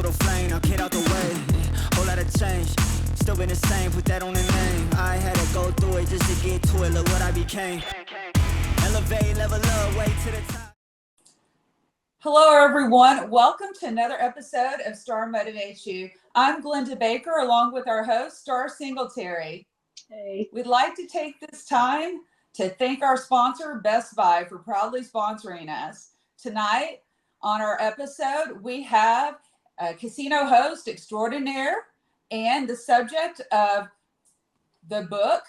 little flame, now get out the way. Whole lot of change, still been the same, put that on the name. I had to go through it just to get to it, look what I became. Elevate, level up, way to the top. Hello, everyone. Welcome to another episode of Star Motivates You. I'm Glenda Baker, along with our host, Star Singletary. Hey. We'd like to take this time to thank our sponsor, Best Buy, for proudly sponsoring us. Tonight on our episode, we have a casino host extraordinaire and the subject of the book,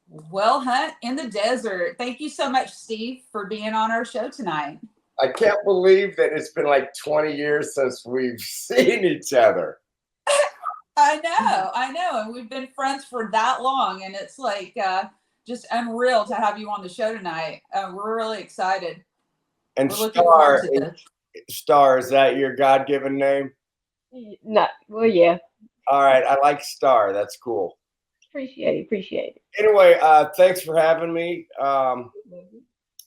Well Hunt in the Desert. Thank you so much, Steve, for being on our show tonight. I can't believe that it's been like 20 years since we've seen each other. I know. And we've been friends for that long. And it's like just unreal to have you on the show tonight. We're really excited. And we're looking forward to this. Star, is that your God-given name? Well, yeah. All right. I like Star. That's cool. Appreciate it. Anyway, thanks for having me.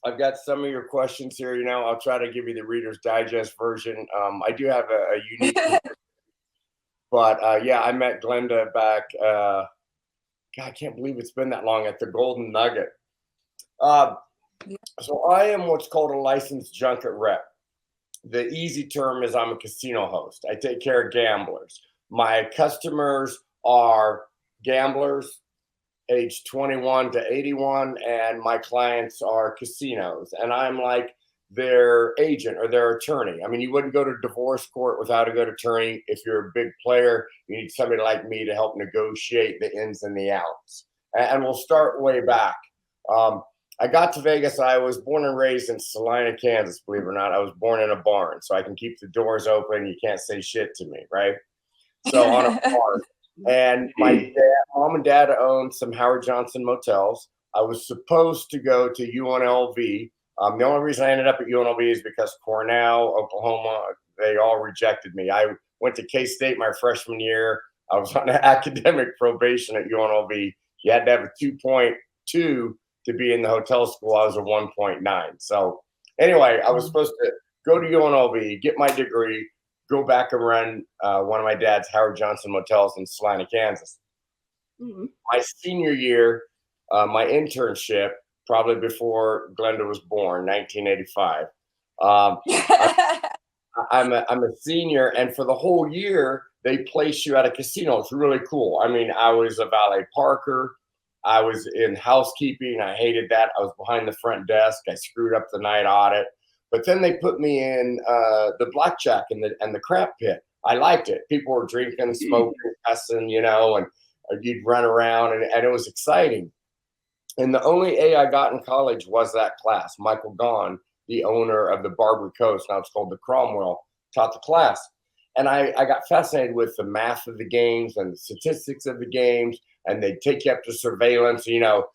I've got some of your questions here. You know, I'll try to give you the Reader's Digest version. I do have a unique, but yeah, I met Glenda back. God, I can't believe it's been that long at the Golden Nugget. So I am what's called a licensed junket rep. The easy term is I'm a casino host. I take care of gamblers. My customers are gamblers age 21 to 81, and my clients are casinos, and I'm like their agent or their attorney. I mean, you wouldn't go to divorce court without a good attorney. If you're a big player, you need somebody like me to help negotiate the ins and the outs. And we'll start way back. I got to Vegas. I was born and raised in Salina, Kansas, believe it or not. I was born in a barn, so I can keep the doors open. You can't say shit to me, right? So on a farm. And my mom and dad owned some Howard Johnson motels. I was supposed to go to UNLV. The only reason I ended up at UNLV is because Cornell, Oklahoma, they all rejected me. I went to K-State my freshman year. I was on academic probation at UNLV. You had to have a 2.2 to be in the hotel school. I was a 1.9. So anyway, I was supposed to go to UNLV, get my degree, go back and run one of my dad's Howard Johnson motels in Salina, Kansas. Mm-hmm. My senior year, my internship, probably before Glenda was born, 1985. I'm a senior, and for the whole year, they place you at a casino. It's really cool. I mean, I was a valet parker. I was in housekeeping. I hated that. I was behind the front desk. I screwed up the night audit. But then they put me in the blackjack and the crap pit. I liked it. People were drinking, smoking, cussing, you know, and you'd run around, and it was exciting. And the only A I got in college was that class. Michael Gaughan, the owner of the Barbary Coast, now it's called the Cromwell, taught the class. And I got fascinated with the math of the games and the statistics of the games, and they'd take you up to surveillance, you know.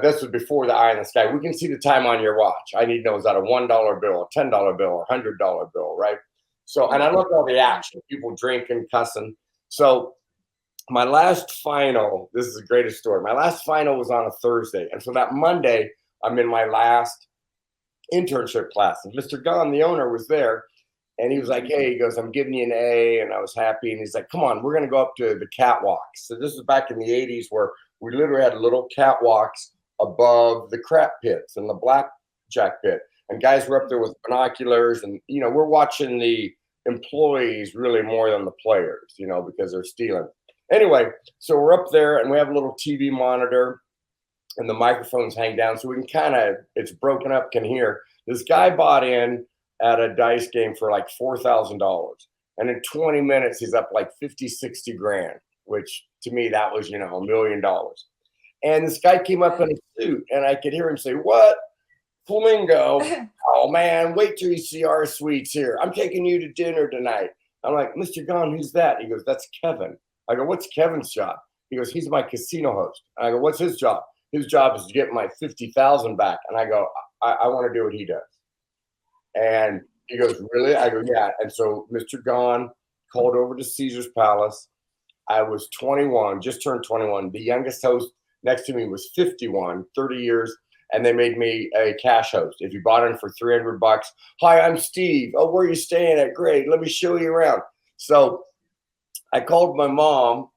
This was before the eye in the sky. We can see the time on your watch. I need to know, is that a $1 bill, a $10 bill, a $100 bill, right? So, and I looked at all the action, people drinking, cussing. So my last final, this is the greatest story. My last final was on a Thursday. And so that Monday, I'm in my last internship class. And Mr. Gaughan, the owner, was there. And he was like, hey, he goes, I'm giving you an A. And I was happy. And he's like, come on, we're going to go up to the catwalks. So this was back in the 80s where we literally had little catwalks above the crap pits and the blackjack pit. And guys were up there with binoculars. And, you know, we're watching the employees really more than the players, you know, because they're stealing. Anyway, so we're up there and we have a little TV monitor and the microphones hang down. So we can kind of, it's broken up, can hear. This guy bought in at a dice game for like $4,000. And in 20 minutes, he's up like 50, 60 grand, which to me, that was, you know, $1 million. And this guy came up in a suit and I could hear him say, what? Flamingo. Oh man, wait till you see our suites here. I'm taking you to dinner tonight. I'm like, Mr. Gaughan, who's that? He goes, that's Kevin. I go, what's Kevin's job? He goes, he's my casino host. And I go, what's his job? His job is to get my 50,000 back. And I go, I want to do what he does. And he goes, really? I go, yeah. And so Mr. Gaughan called over to Caesar's Palace. I was 21, just turned 21. The youngest host next to me was 51, 30 years. And they made me a cash host. If you bought in for $300, hi, I'm Steve. Oh, where are you staying at? Great. Let me show you around. So I called my mom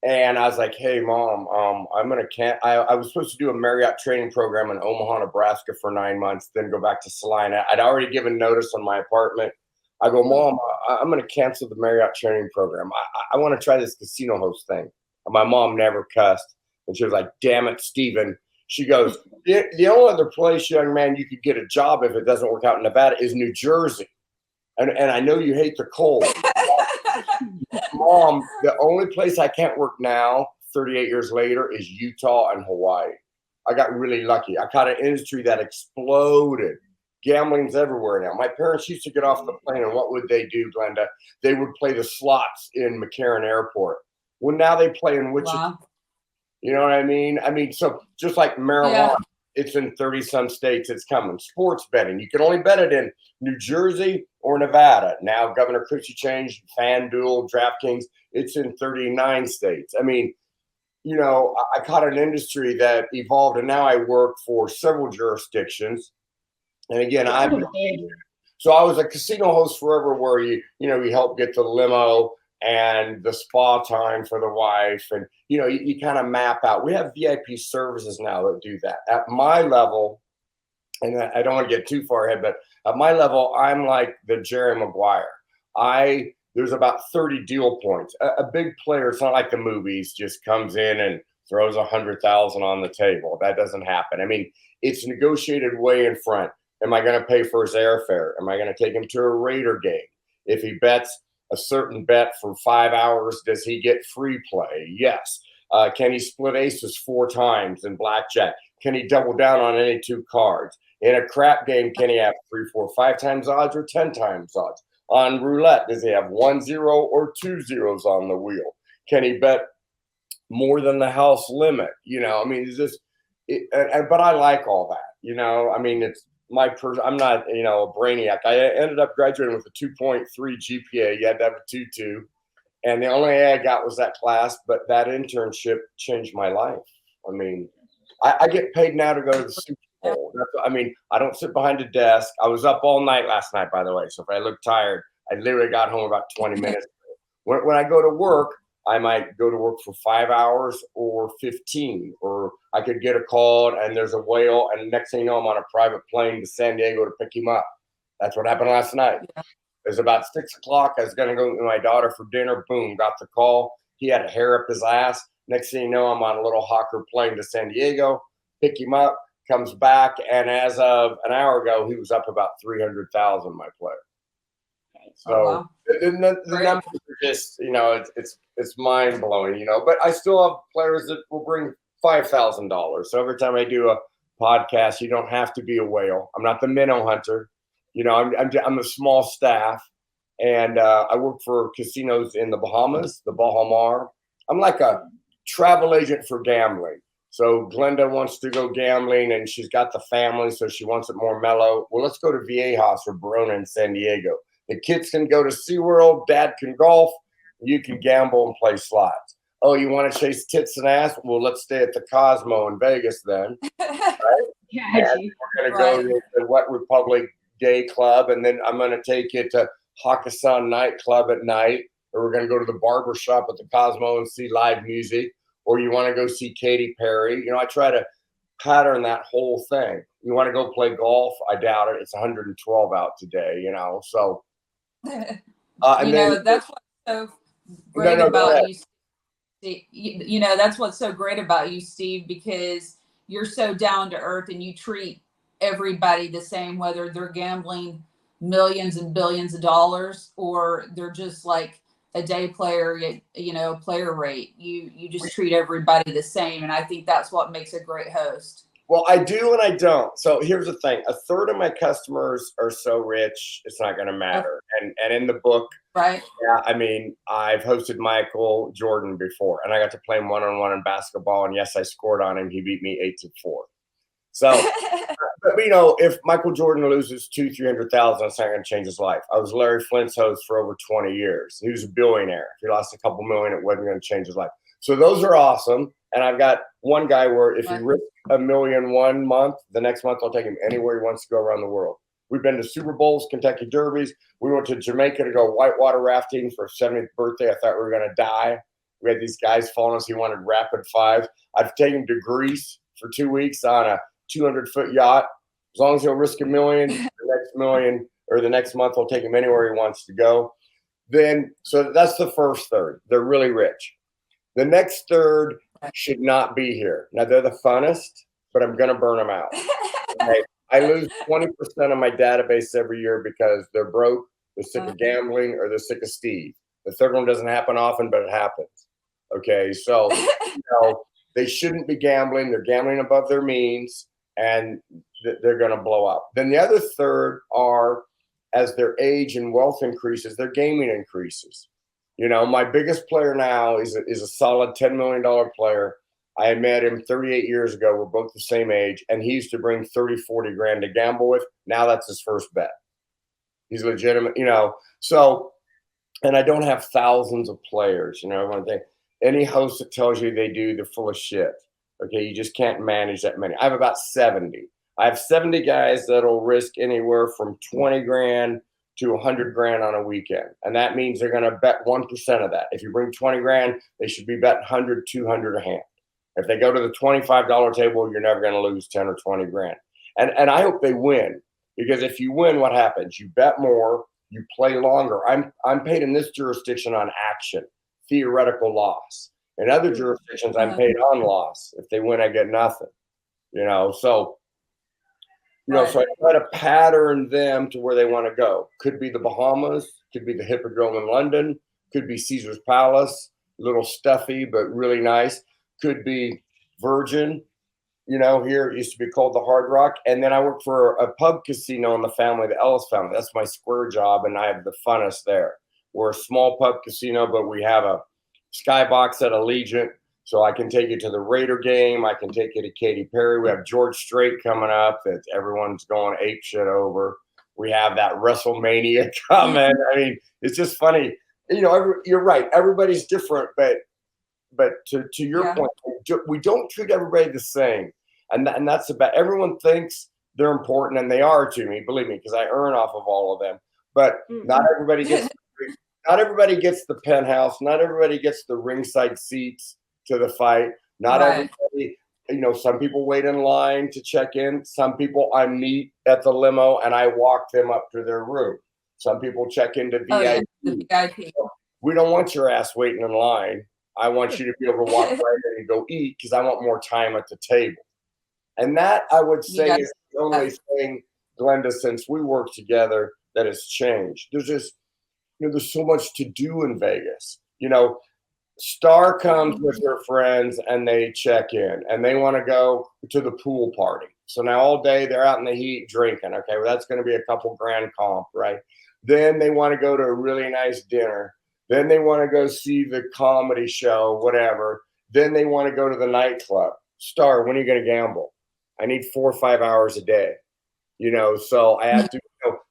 and I was like, "Hey, mom, I was supposed to do a Marriott training program in Omaha, Nebraska for 9 months, then go back to Salina. I'd already given notice on my apartment. I go, Mom, I'm going to cancel the Marriott training program. I want to try this casino host thing." And my mom never cussed. And she was like, "Damn it, Steven." She goes, the only other place, young man, you could get a job if it doesn't work out in Nevada is New Jersey. And I know you hate the cold. Mom, the only place I can't work now, 38 years later, is Utah and Hawaii. I got really lucky. I caught an industry that exploded. Gambling's everywhere now. My parents used to get off the plane, and what would they do, Glenda? They would play the slots in McCarran Airport. Well, now they play in Wichita. Wow. You know what I mean? So just like marijuana, it's in 30-some states. It's coming. Sports betting. You can only bet it in New Jersey or Nevada. Now Governor Christie changed FanDuel, DraftKings. It's in 39 states. I mean, you know, I caught an industry that evolved, and now I work for several jurisdictions. And again, so I was a casino host forever, where you help get the limo and the spa time for the wife, and you kind of map out. We have VIP services now that do that. At my level, and I don't want to get too far ahead, but at my level, I'm like the Jerry Maguire. There's about 30 deal points. A big player, it's not like the movies, just comes in and throws 100,000 on the table. That doesn't happen. I mean, it's negotiated way in front. Am I going to pay for his airfare? Am I going to take him to a Raider game? If he bets a certain bet for 5 hours, does he get free play? Yes. Can he split aces 4 times in blackjack? Can he double down on any 2 cards? In a crap game, can he have 3, 4, 5 times odds or 10 times odds? On roulette, does he have 1 0 or 2 zeros on the wheel? Can he bet more than the house limit? I mean, it's just, but I like all that. I mean, it's I'm not, a brainiac. I ended up graduating with a 2.3 GPA. You had to have a 2.2. And the only A I got was that class, but that internship changed my life. I mean, I get paid now to go to the Super Bowl. I don't sit behind a desk. I was up all night last night, by the way. So if I look tired, I literally got home about 20 minutes. When I go to work, I might go to work for 5 hours or 15, or I could get a call and there's a whale, and next thing you know, I'm on a private plane to San Diego to pick him up. That's what happened last night. Yeah. It was about 6 o'clock. I was going to go with my daughter for dinner. Boom, got the call. He had a hair up his ass. Next thing you know, I'm on a little Hawker plane to San Diego, pick him up, comes back, and as of an hour ago, he was up about 300,000, my player. So the numbers are just, it's mind blowing, but I still have players that will bring $5,000. So every time I do a podcast, you don't have to be a whale. I'm not the minnow hunter. I'm a small staff, and I work for casinos in the Bahamas, the Baha Mar. I'm like a travel agent for gambling. So Glenda wants to go gambling, and she's got the family, so she wants it more mellow. Well, let's go to Viejas or Verona in San Diego. The kids can go to SeaWorld, dad can golf, you can gamble and play slots. Oh, you want to chase tits and ass? Well, let's stay at the Cosmo in Vegas then. Right? We're going to go to the Wet Republic Gay Club, and then I'm going to take you to Hakkasan nightclub at night, or we're going to go to the barber shop at the Cosmo and see live music, or you want to go see Katy Perry. I try to pattern that whole thing. You want to go play golf? I doubt it. It's 112 out today, so. That's what's so great about you, Steve. That's what's so great about you, Steve, because you're so down to earth and you treat everybody the same, whether they're gambling millions and billions of dollars or they're just like a day player, player rate. You just treat everybody the same. And I think that's what makes a great host. Well, I do and I don't. So here's the thing. 1/3 of my customers are so rich, it's not going to matter. And in the book, right? Yeah, I've hosted Michael Jordan before, and I got to play him one-on-one in basketball. And yes, I scored on him. He beat me 8-4. So, but, if Michael Jordan loses 200,000-300,000, it's not going to change his life. I was Larry Flint's host for over 20 years. He was a billionaire. If he lost a couple million, it wasn't going to change his life. So those are awesome. And I've got one guy where if he risks $1 million one month, the next month I'll take him anywhere he wants to go around the world. We've been to Super Bowls, Kentucky Derbies. We went to Jamaica to go whitewater rafting for 70th birthday. I thought we were going to die. We had these guys following us. He wanted rapid fives. I've taken him to Greece for 2 weeks on a 200-foot yacht. As long as he'll risk $1 million, the next million or the next month, I'll take him anywhere he wants to go. Then, so that's the first third. They're really rich. The next third should not be here. Now, they're the funnest, but I'm going to burn them out. Okay? I lose 20% of my database every year because they're broke, they're sick of gambling, or they're sick of Steve. The third one doesn't happen often, but it happens. Okay, so they shouldn't be gambling. They're gambling above their means, and they're going to blow up. Then the other third are, as their age and wealth increases, their gaming increases. My biggest player now is a solid $10 million player. I met him 38 years ago. We're both the same age, and he used to bring 30, 40 grand to gamble with. Now that's his first bet. He's legitimate, So, and I don't have thousands of players. Everyone think any host that tells you they do, they're full of shit. Okay, you just can't manage that many. I have about 70. I have 70 guys that'll risk anywhere from 20 grand to 100 grand on a weekend. And that means they're going to bet 1% of that. If you bring 20 grand, they should be betting 100, 200 a hand. If they go to the $25 table, you're never going to lose 10 or 20 grand. And I hope they win, because if you win, what happens? You bet more, you play longer. I'm paid in this jurisdiction on action, theoretical loss. In other jurisdictions, I'm paid on loss. If they win, I get nothing. So I try to pattern them to where they want to go. Could be the Bahamas, could be the Hippodrome in London, could be Caesar's Palace, a little stuffy but really nice. Could be Virgin, here it used to be called the Hard Rock. And then I work for a pub casino in the family, the Ellis family. That's my square job, and I have the funnest there. We're a small pub casino, but we have a skybox at Allegiant, so I can take you to the Raider game. I can take you to Katy Perry. We have George Strait coming up that everyone's going ape shit over. We have that WrestleMania coming. I mean, it's just funny. You're right. Everybody's different, but to your point, we don't treat everybody the same. And that's about, everyone thinks they're important, and they are to me, believe me, because I earn off of all of them. But not everybody gets the penthouse. Not everybody gets the ringside seats to the fight. Not everybody, some people wait in line to check in. Some people I meet at the limo and I walk them up to their room. Some people check into VIP. The VIP. We don't want your ass waiting in line. I want you to be able to walk right in and go eat, because I want more time at the table. And that, I would say, is the only thing, Glenda, since we work together, that has changed. There's just, there's so much to do in Vegas. Star comes with her friends and they check in and they want to go to the pool party. So now all day they're out in the heat drinking. Okay, well, that's going to be a couple grand comp, right? Then they want to go to a really nice dinner. Then they want to go see the comedy show, whatever. Then they want to go to the nightclub. Star, when are you going to gamble? I need 4 or 5 hours a day. So I have to,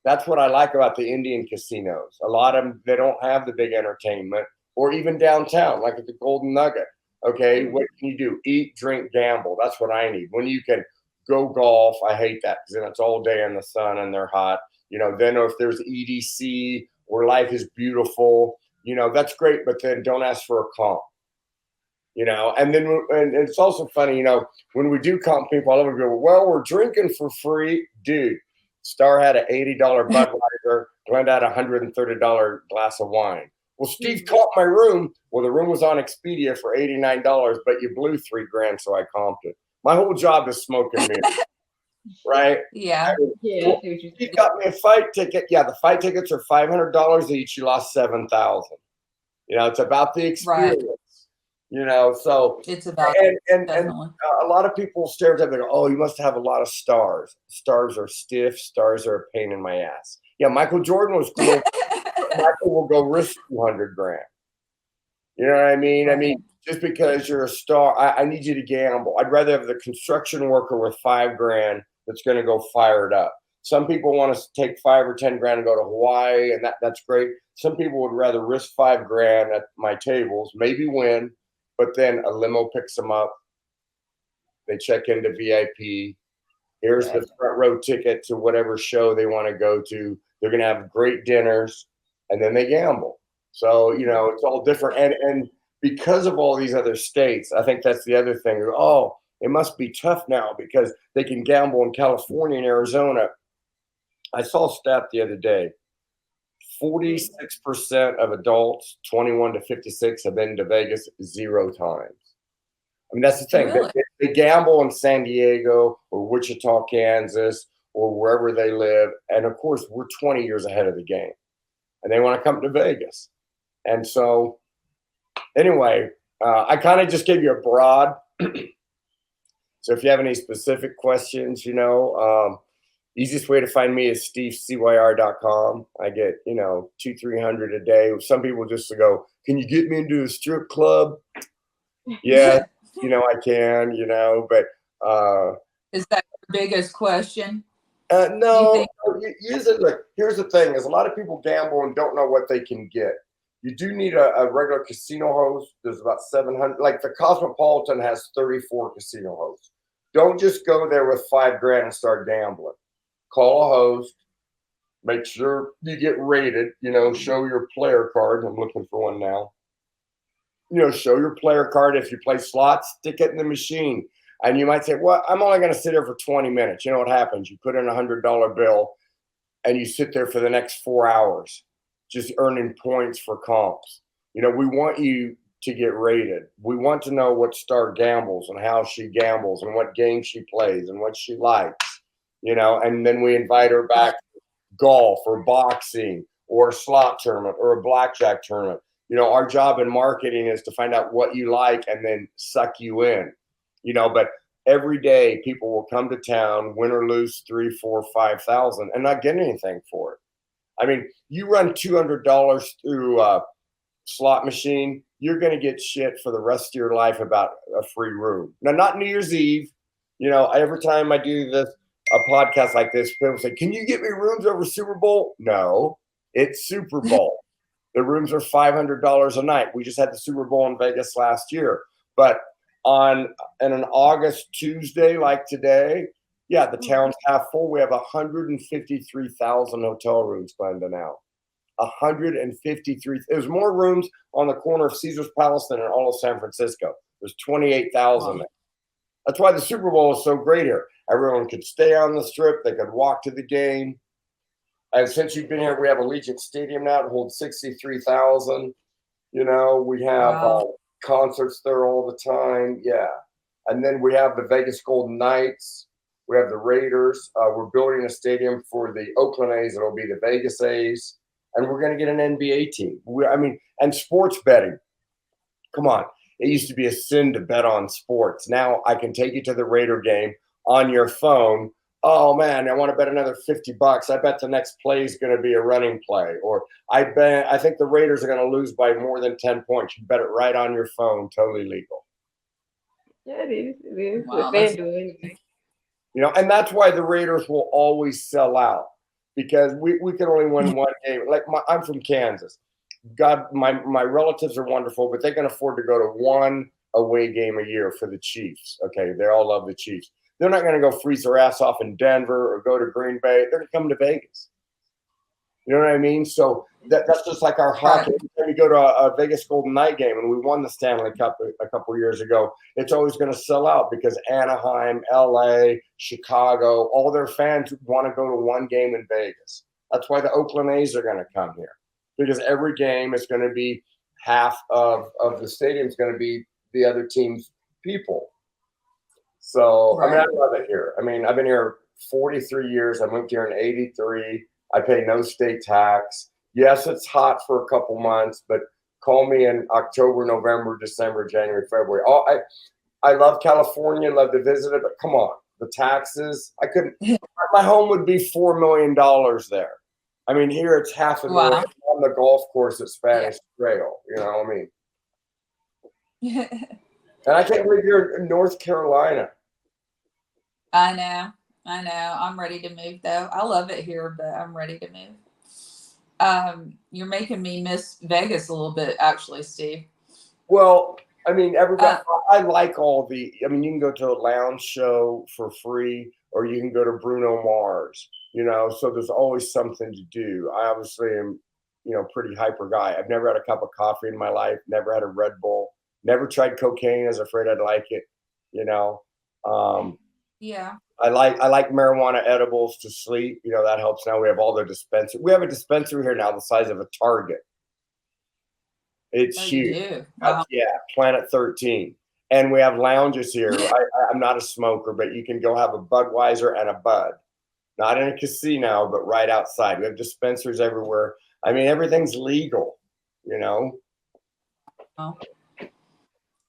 that's what I like about the Indian casinos. A lot of them, they don't have the big entertainment, or even downtown, like at the Golden Nugget. Okay, what can you do? Eat, drink, gamble. That's what I need. When you can go golf, I hate that, because then it's all day in the sun and they're hot. Then if there's EDC where life is beautiful, that's great, but then don't ask for a comp. And then and it's also funny, when we do comp people, all over go, well, we're drinking for free. Dude, Star had an $80 Budweiser, Glenda had a $130 glass of wine. Well, Steve comped my room. Well, the room was on Expedia for $89, but you blew $3 grand, so I comped it. My whole job is smoking beer, right? Yeah. Yeah. He got me a fight ticket. Yeah, the fight tickets are $500 each. You lost $7,000. It's about the experience. So It's about and a lot of people stereotype. They go, "Oh, you must have a lot of stars. Stars are stiff. Stars are a pain in my ass." Yeah, Michael Jordan was cool. Michael will go risk 200 grand. You know what I mean? I mean, just because you're a star, I need you to gamble. I'd rather have the construction worker with $5 grand that's going to go fire it up. Some people want to take 5 or 10 grand and go to Hawaii, and that's great. Some people would rather risk 5 grand at my tables, maybe win, but then a limo picks them up. They check into VIP. Here's the front row ticket to whatever show they want to go to. They're going to have great dinners, and then they gamble. So, you know, it's all different. And because of all these other states, I think that's the other thing. Oh, it must be tough now because they can gamble in California and Arizona. I saw a stat the other day. 46% of adults 21 to 56 have been to Vegas 0 times. I mean, that's the thing. Really? They gamble in San Diego or Wichita, Kansas, or wherever they live. And of course, we're 20 years ahead of the game. And they want to come to Vegas. And so, anyway, I kind of just gave you a broad. So if you have any specific questions, you know, easiest way to find me is stevecyr.com. I get, you know, 200-300 a day. Some people just go, can you get me into a strip club? Yeah, you know, I can, you know, but. Is that your biggest question? No, usually, look, here's the thing is a lot of people gamble and don't know what they can get. You do need a regular casino host. There's about 700, like the Cosmopolitan has 34 casino hosts. Don't just go there with $5,000 and start gambling. Call a host, make sure you get rated, you know, show your player card. I'm looking for one now. You know, show your player card. If you play slots, stick it in the machine. And you might say, well, I'm only going to sit here for 20 minutes. You know what happens? You put in $100 bill and you sit there for the next 4 hours, just earning points for comps. You know, we want you to get rated. We want to know what Star gambles and how she gambles and what game she plays and what she likes, you know, and then we invite her back to golf or boxing or a slot tournament or a blackjack tournament. You know, our job in marketing is to find out what you like and then suck you in. You know, but every day people will come to town, win or lose 3, 4, 5,000 and not get anything for it. I mean, you run $200 through a slot machine, you're going to get shit for the rest of your life about a free room. Now, not New Year's Eve. You know, every time I do a podcast like this, people say, can you get me rooms over Super Bowl? No, it's Super Bowl. The rooms are $500 a night. We just had the Super Bowl in Vegas last year. But on an August Tuesday like today, yeah, the town's half full. We have 153,000 hotel rooms planned now. 153. There's more rooms on the corner of Caesar's Palace than in all of San Francisco. There's 28,000. Wow. That's why the Super Bowl is so great here. Everyone could stay on the strip. They could walk to the game. And since you've been here, we have Allegiant Stadium now to hold 63,000. You know, we have concerts there all the time. Yeah. And then we have the Vegas Golden Knights. We have the Raiders. We're building a stadium for the Oakland A's. It'll be the Vegas A's. And we're going to get an NBA team. And sports betting. Come on. It used to be a sin to bet on sports. Now I can take you to the Raider game on your phone. Oh, man, I want to bet another $50. I bet the next play is going to be a running play. Or I think the Raiders are going to lose by more than 10 points. You bet it right on your phone. Totally legal. Yeah, it is. It is. Wow, They're doing. You know, and that's why the Raiders will always sell out. Because we can only win one game. Like I'm from Kansas. God, my relatives are wonderful, but they can afford to go to one away game a year for the Chiefs. Okay, they all love the Chiefs. They're not going to go freeze their ass off in Denver or go to Green Bay. They're going to come to Vegas. You know what I mean? So that's just like our hockey. Every time you go to a Vegas Golden Knight game, and we won the Stanley Cup a couple years ago, it's always going to sell out because Anaheim, LA, Chicago, all their fans want to go to one game in Vegas. That's why the Oakland A's are going to come here, because every game is going to be half of the stadium is going to be the other team's people. So, I mean, I love it here. I mean, I've been here 43 years. I moved here in 83. I pay no state tax. Yes, it's hot for a couple months, but call me in October, November, December, January, February. I love California, love to visit it, but come on, the taxes. I couldn't. My home would be $4 million there. I mean, here it's $500,000 on the golf course at Spanish Trail. You know what I mean? And I can't believe you're in North Carolina. I know. I'm ready to move, though. I love it here, but I'm ready to move. You're making me miss Vegas a little bit, actually, Steve. Well, I mean, everybody. I like all the. I mean, you can go to a lounge show for free, or you can go to Bruno Mars. So there's always something to do. I obviously am, pretty hyper guy. I've never had a cup of coffee in my life. Never had a Red Bull. Never tried cocaine. I was afraid I'd like it. Yeah. I like marijuana edibles to sleep. That helps. Now we have all the dispensary. We have a dispensary here now the size of a Target. It's huge. Wow. Yeah, Planet 13. And we have lounges here. I'm not a smoker, but you can go have a Budweiser and a Bud. Not in a casino, but right outside. We have dispensaries everywhere. I mean, everything's legal, Oh.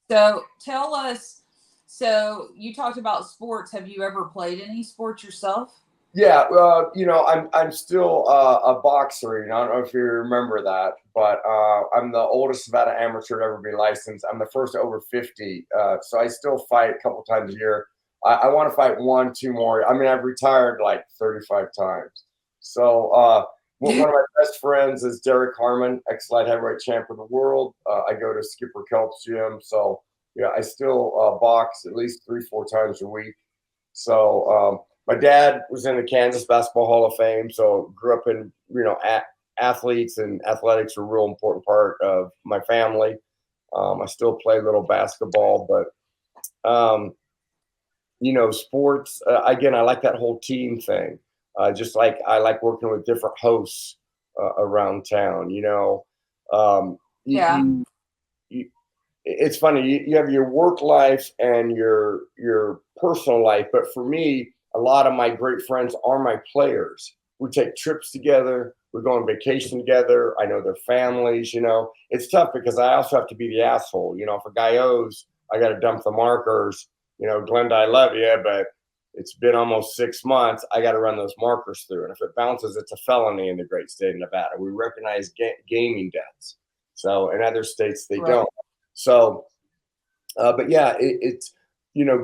So tell us, so you talked about sports. Have you ever played any sports yourself? Yeah, I'm still a boxer. I don't know if you remember that, but I'm the oldest vet amateur to ever be licensed. I'm the first over 50, so I still fight a couple times a year. I want to fight 1-2 more. I mean, I've retired like 35 times. So one of my best friends is Derek Harmon, ex-light heavyweight champ of the world. I go to Skipper Kelp's gym, so yeah, I still box at least 3-4 times a week. So my dad was in the Kansas Basketball Hall of Fame, so grew up in, athletes, and athletics are a real important part of my family. I still play a little basketball, but, sports, again, I like that whole team thing. Just like I like working with different hosts around town, Yeah. It's funny, you have your work life and your personal life, but for me, a lot of my great friends are my players. We take trips together. We go on vacation together. I know their families. It's tough because I also have to be the asshole. If a guy owes, I got to dump the markers. Glenda, I love you, but it's been almost 6 months. I got to run those markers through. And if it bounces, it's a felony in the great state of Nevada. We recognize gaming debts. So in other states, they don't. So, but yeah, it's,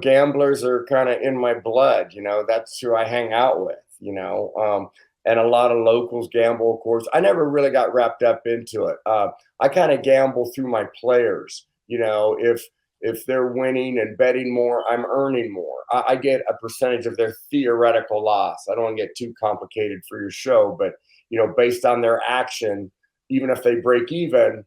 gamblers are kind of in my blood, that's who I hang out with, and a lot of locals gamble, of course. I never really got wrapped up into it. I kind of gamble through my players, if they're winning and betting more, I'm earning more. I get a percentage of their theoretical loss. I don't want to get too complicated for your show, but, based on their action, even if they break even,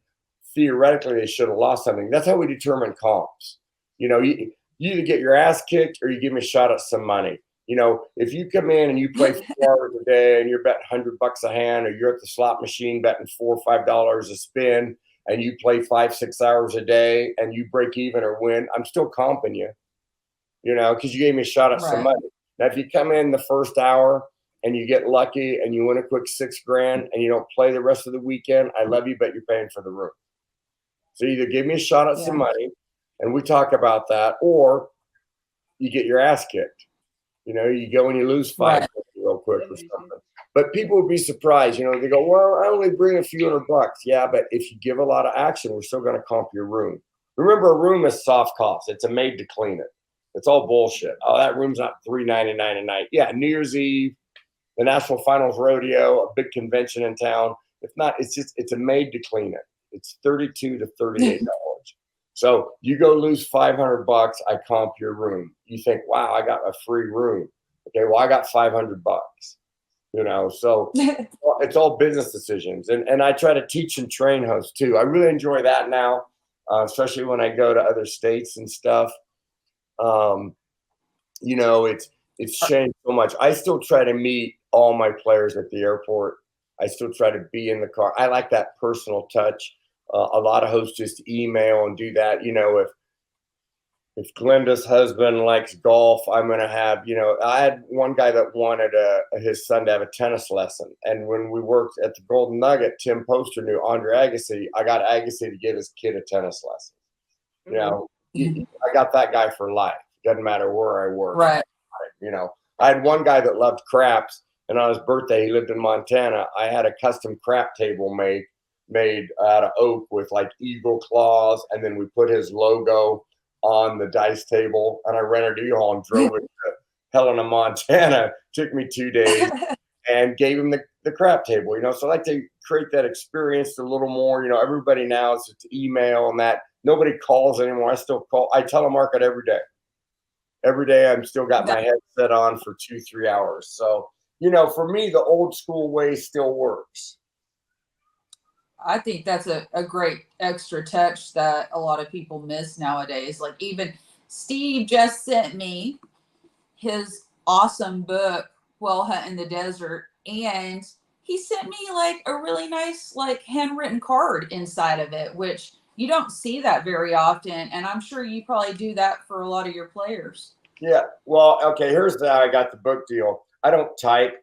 theoretically they should have lost something. That's how we determine comps. You either get your ass kicked or you give me a shot at some money. If you come in and you play 4 hours a day and you're betting $100 a hand, or you're at the slot machine betting $4 or $5 a spin, and you play 5-6 hours a day and you break even or win, I'm still comping you, because you gave me a shot at some money. Now, if you come in the first hour and you get lucky and you win a quick $6,000 and you don't play the rest of the weekend, I love you, but you're paying for the room. So either give me a shot at some money, and we talk about that, or you get your ass kicked. You go and you lose 5 real quick or something. But people would be surprised. They go, well, I only bring a few $100. Yeah, but if you give a lot of action, we're still going to comp your room. Remember, a room is soft cost. It's a maid to clean it. It's all bullshit. Oh, that room's not $3.99 a night. Yeah, New Year's Eve, the National Finals Rodeo, a big convention in town. If not, it's a maid to clean it. It's $32 to $38. So you go lose $500, I comp your room. You think, wow, I got a free room. Okay, well, I got $500. So it's all business decisions. And I try to teach and train hosts too. I really enjoy that now, especially when I go to other states and stuff. It's changed so much. I still try to meet all my players at the airport. I still try to be in the car. I like that personal touch. A lot of hosts just email and do that. If Glenda's husband likes golf, I'm going to have, I had one guy that wanted his son to have a tennis lesson. And when we worked at the Golden Nugget, Tim Poster knew Andre Agassi. I got Agassi to give his kid a tennis lesson. I got that guy for life. Doesn't matter where I work. Right. I had one guy that loved craps, and on his birthday, he lived in Montana. I had a custom crap table made out of oak with like eagle claws, and then we put his logo on the dice table, and I rented a U-Haul and drove it to Helena, Montana. Took me 2 days, and gave him the crap table, so I like to create that experience a little more. Everybody now is email and that. Nobody calls anymore. I still call. I telemarket every day. Every day I'm still got my headset on for 2-3 hours. So, for me, the old school way still works. I think that's a great extra touch that a lot of people miss nowadays. Like even Steve just sent me his awesome book, Well Hunt in the Desert, and he sent me like a really nice like handwritten card inside of it, which you don't see that very often. And I'm sure you probably do that for a lot of your players. Yeah. Well, okay, here's how I got the book deal. I don't type.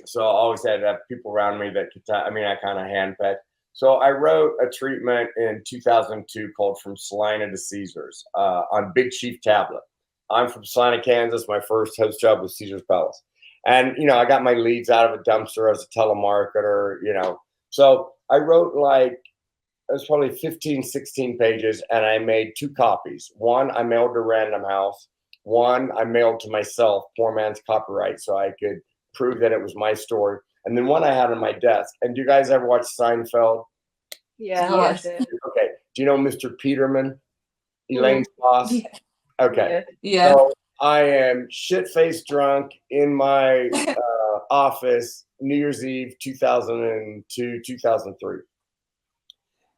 So I always had people around me that could type. I mean, I kind of hand pick. So I wrote a treatment in 2002 called From Salina to Caesars on Big Chief tablet. I'm from Salina, Kansas. My first host job was Caesars Palace. And, I got my leads out of a dumpster as a telemarketer, So I wrote it was probably 15, 16 pages, and I made 2 copies. One I mailed to Random House. One I mailed to myself, poor man's copyright, so I could prove that it was my story. And then one I had on my desk. And do you guys ever watch Seinfeld? Yeah, I watched it. Okay. Do you know Mr. Peterman, Elaine's boss? Yeah. Okay. Yeah. So I am shit-faced drunk in my office, New Year's Eve, 2002, 2003.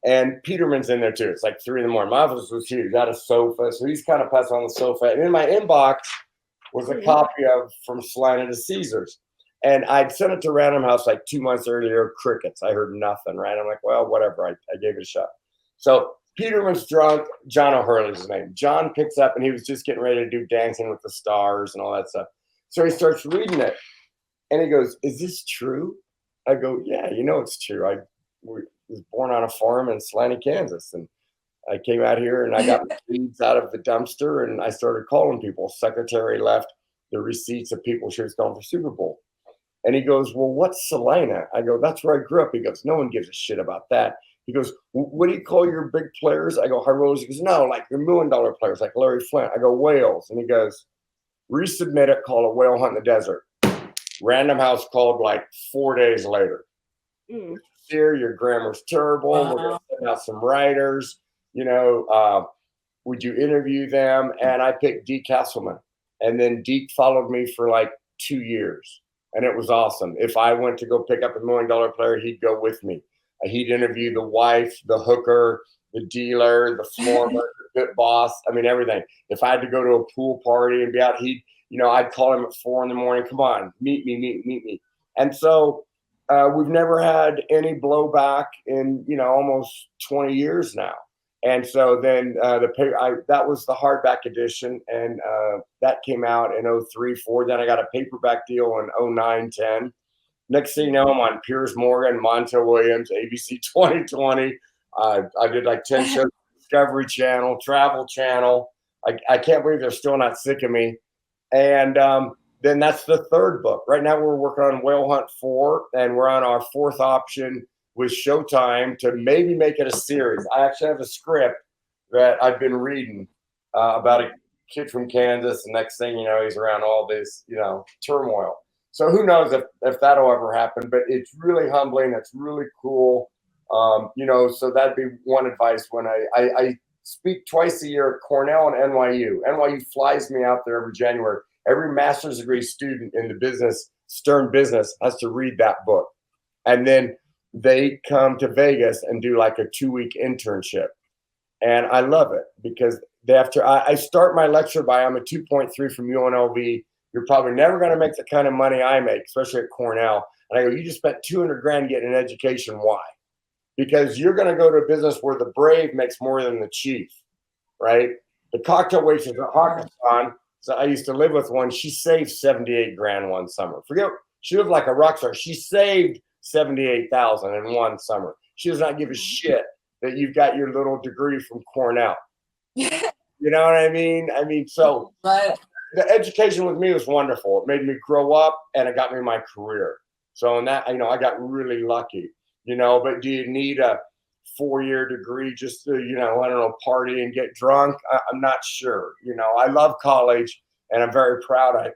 And Peterman's in there too. It's like 3 a.m. My office was huge. Got a sofa. So he's kind of passing on the sofa. And in my inbox was a copy of From Salina to Caesars. And I'd sent it to Random House like 2 months earlier. Crickets. I heard nothing, right? I'm like, well, whatever. I gave it a shot. So Peterman's drunk. John O'Hurley's his name. John picks up and he was just getting ready to do Dancing with the Stars and all that stuff. So he starts reading it. And he goes, is this true? I go, yeah, it's true. I was born on a farm in Salina, Kansas. And I came out here and I got my leads out of the dumpster and I started calling people. Secretary left the receipts of people she was going for Super Bowl. And he goes, well, what's Salina? I go, that's where I grew up. He goes, no one gives a shit about that. He goes, what do you call your big players? I go, high rollers. He goes, no, like your $1 million players, like Larry Flint. I go, whales. And he goes, resubmit it, call it Whale Hunt in the Desert. Random House called like 4 days later. Cyr, your grammar's terrible. We're going to send out some writers. Would you interview them? And I picked Deke Hasselman. And then Deke followed me for like 2 years. And it was awesome. If I went to go pick up a $1 million player, he'd go with me. He'd interview the wife, the hooker, the dealer, the floor, the pit boss. I mean, everything. If I had to go to a pool party and be out, I'd call him at 4 a.m. Come on, meet me. And so we've never had any blowback in, almost 20 years now. And so then that was the hardback edition, and that came out in 03, 04. Then I got a paperback deal in 09, 10. Next thing you know, I'm on Piers Morgan, Montel Williams, ABC 2020. I did like 10 shows, Discovery Channel, Travel Channel. I can't believe they're still not sick of me. And then that's the 3rd book. Right now we're working on Whale Hunt 4, and we're on our 4th option with Showtime to maybe make it a series. I actually have a script that I've been reading about a kid from Kansas. And next thing you know, he's around all this, turmoil. So who knows if that'll ever happen, but it's really humbling. It's really cool. So that'd be one advice when I speak twice a year at Cornell and NYU. NYU flies me out there every January. Every master's degree student in the business, Stern Business, has to read that book. And then they come to Vegas and do like a 2-week internship. And I love it because I start my lecture by, I'm a 2.3 from UNLV. You're probably never going to make the kind of money I make, especially at Cornell. And I go, you just spent $200,000 getting an education. Why? Because you're going to go to a business where the brave makes more than the chief, right? The cocktail waitress at Hakkasan, so I used to live with one. She saved $78,000 one summer. She lived like a rock star. She saved $78,000 in one summer. She does not give a shit that you've got your little degree from Cornell. You know what I mean? So the education with me was wonderful. It made me grow up and it got me my career. So in that, I got really lucky, but do you need a 4-year degree just to, party and get drunk? I'm not sure. I love college and I'm very proud.